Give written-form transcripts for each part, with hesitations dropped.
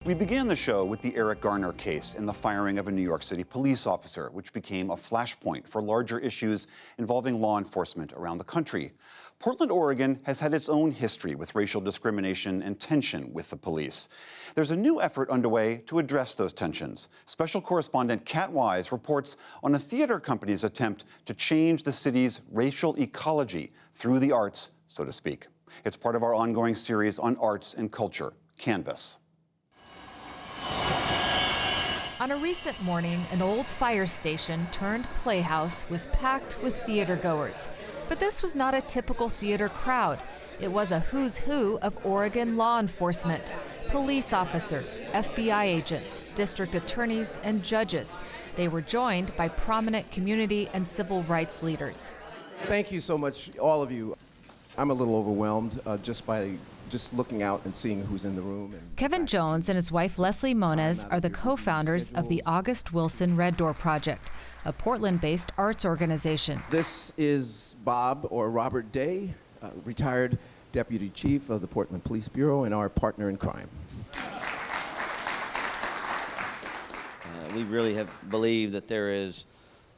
We began the show with the Eric Garner case and the firing of a New York City police officer, which became a flashpoint for larger issues involving law enforcement around the country. Portland, Oregon has had its own history with racial discrimination and tension with the police. There's a new effort underway to address those tensions. Special correspondent Kat Wise reports on a theater company's attempt to change the city's racial ecology through the arts, so to speak. It's part of our ongoing series on arts and culture, Canvas. On a recent morning, an old fire station turned playhouse was packed with theatergoers. But this was not a typical theater crowd. It was a who's who of Oregon law enforcement, police officers, FBI agents, district attorneys, and judges. They were joined by prominent community and civil rights leaders. Thank you so much, all of you. I'm a little overwhelmed just looking out and seeing who's in the room. Kevin Jones and his wife Leslie Moniz are the co-founders of the August Wilson Red Door Project, a Portland-based arts organization. This is Bob, or Robert Day, retired Deputy Chief of the Portland Police Bureau and our partner in crime. We really have believed that there is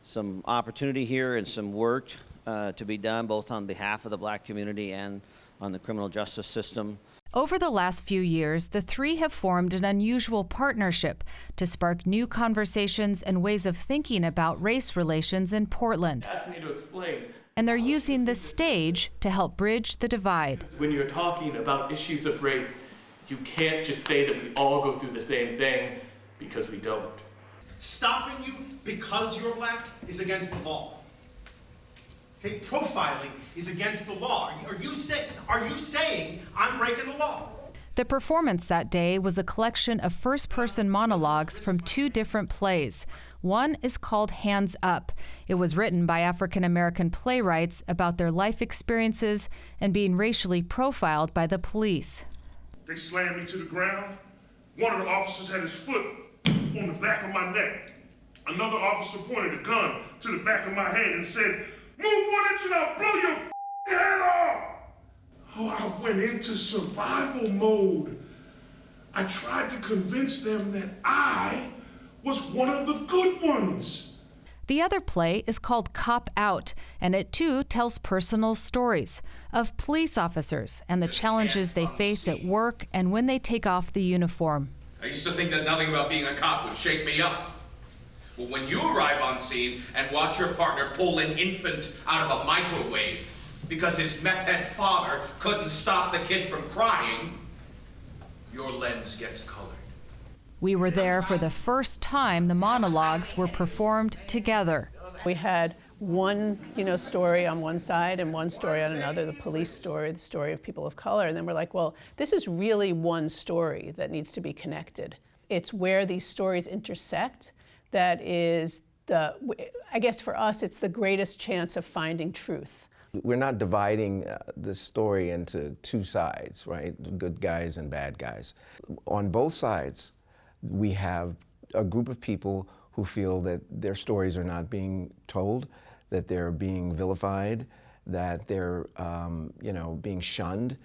some opportunity here and some work to be done both on behalf of the black community and on the criminal justice system. Over the last few years, the three have formed an unusual partnership to spark new conversations and ways of thinking about race relations in Portland. Asked me to explain. And they're using the stage to help bridge the divide. When you're talking about issues of race, you can't just say that we all go through the same thing, because we don't. Stopping you because you're black is against the law. Hey, profiling is against the law. Are you saying I'm breaking the law? The performance that day was a collection of first-person monologues from two different plays. One is called Hands Up. It was written by African-American playwrights about their life experiences and being racially profiled by the police. They slammed me to the ground. One of the officers had his foot on the back of my neck. Another officer pointed a gun to the back of my head and said, "Move 1 inch and I'll blow your head off." Oh, I went into survival mode. I tried to convince them that I was one of the good ones. The other play is called Cop Out, and it too tells personal stories of police officers and the challenges they face at work and when they take off the uniform. I used to think that nothing about being a cop would shake me up. Well, when you arrive on scene and watch your partner pull an infant out of a microwave because his meth head father couldn't stop the kid from crying, your lens gets colored. We were there for the first time the monologues were performed together. We had one, story on one side and one story on another, the police story, the story of people of color. And then we're like, well, this is really one story that needs to be connected. It's where these stories intersect that is I guess for us, it's the greatest chance of finding truth. We're not dividing the story into two sides, right? Good guys and bad guys. On both sides, we have a group of people who feel that their stories are not being told, that they're being vilified, that they're being shunned,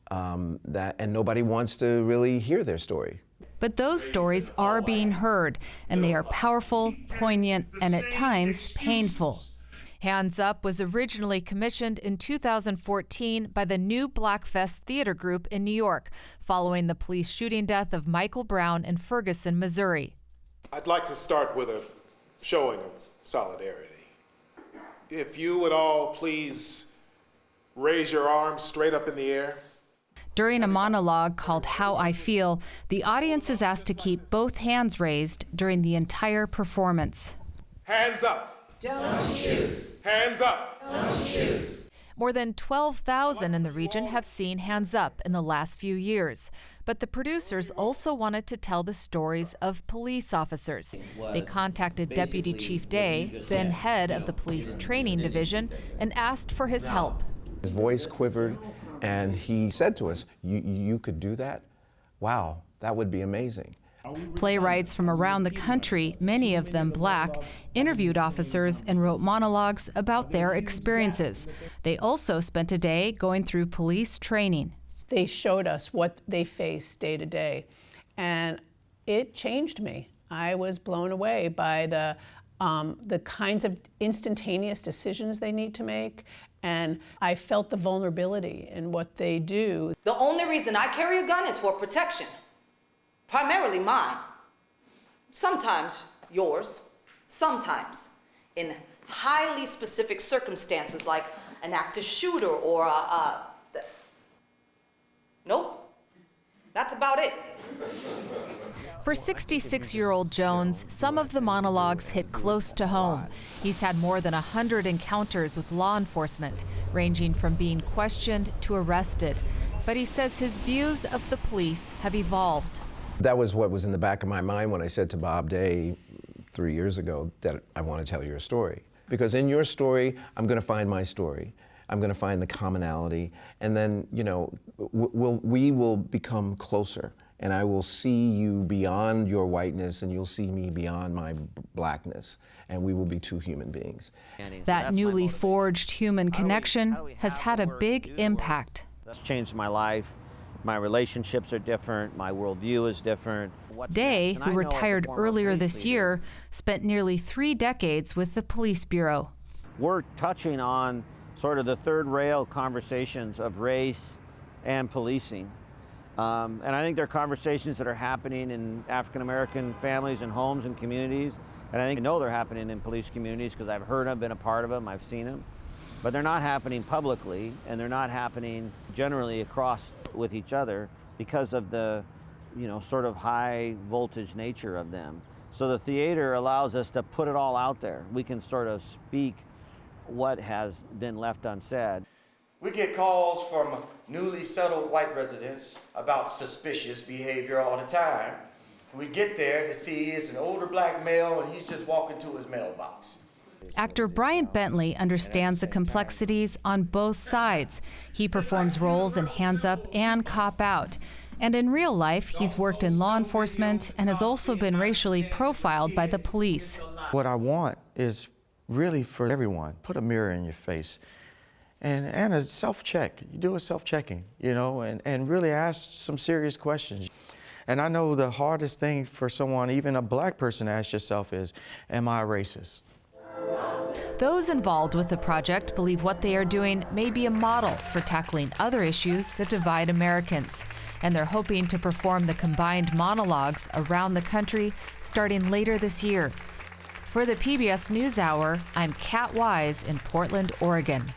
and nobody wants to really hear their story. But those stories are being heard, and they are powerful, poignant, and at times painful. Hands Up was originally commissioned in 2014 by the New Black Fest Theater Group in New York, following the police shooting death of Michael Brown in Ferguson, Missouri. I'd like to start with a showing of solidarity. If you would all please raise your arms straight up in the air. During a monologue called How I Feel, the audience is asked to keep both hands raised during the entire performance. Hands up. Don't shoot. Hands up. Don't shoot. More than 12,000 in the region have seen Hands Up in the last few years. But the producers also wanted to tell the stories of police officers. They contacted Deputy Chief Day, then head of the police training division, and asked for his help. His voice quivered, and he said to us, you could do that? Wow, that would be amazing. Playwrights from around the country, many of them black, interviewed officers and wrote monologues about their experiences. They also spent a day going through police training. They showed us what they face day to day. And It changed me. I was blown away by the kinds of instantaneous decisions they need to make, and I felt the vulnerability in what they do. The only reason I carry a gun is for protection, primarily mine. Sometimes yours, sometimes in highly specific circumstances like an active shooter or nope, that's about it. For 66-year-old Jones, some of the monologues hit close to home. He's had more than 100 encounters with law enforcement, ranging from being questioned to arrested. But he says his views of the police have evolved. That was what was in the back of my mind when I said to Bob Day 3 years ago that I want to tell your story. Because in your story, I'm going to find my story. I'm going to find the commonality, and then, you know, we will become closer, and I will see you beyond your whiteness, and you'll see me beyond my blackness, and we will be two human beings. That newly forged human connection has had a big impact. That's changed my life. My relationships are different. My worldview is different. Day, who retired earlier this year, spent nearly 3 decades with the police bureau. We're touching on sort of the third rail conversations of race and policing. And I think there are conversations that are happening in African American families and homes and communities. And I think I know they're happening in police communities because I've heard them, been a part of them, I've seen them. But they're not happening publicly, and they're not happening generally across with each other because of the, you know, sort of high voltage nature of them. So the theater allows us to put it all out there. We can sort of speak what has been left unsaid. We get calls from newly settled white residents about suspicious behavior all the time. We get there to see it's an older black male and he's just walking to his mailbox. Actor Brian Bentley understands the complexities on both sides. He performs roles in Hands Up and Cop Out. And in real life, he's worked in law enforcement and has also been racially profiled by the police. What I want is really for everyone, put a mirror in your face and a self-check. You do a self-checking, you know, and really ask some serious questions. And I know the hardest thing for someone, even a black person, to ask yourself is, am I racist? Those involved with the project believe what they are doing may be a model for tackling other issues that divide Americans. And they're hoping to perform the combined monologues around the country starting later this year. For the PBS NewsHour, I'm Kat Wise in Portland, Oregon.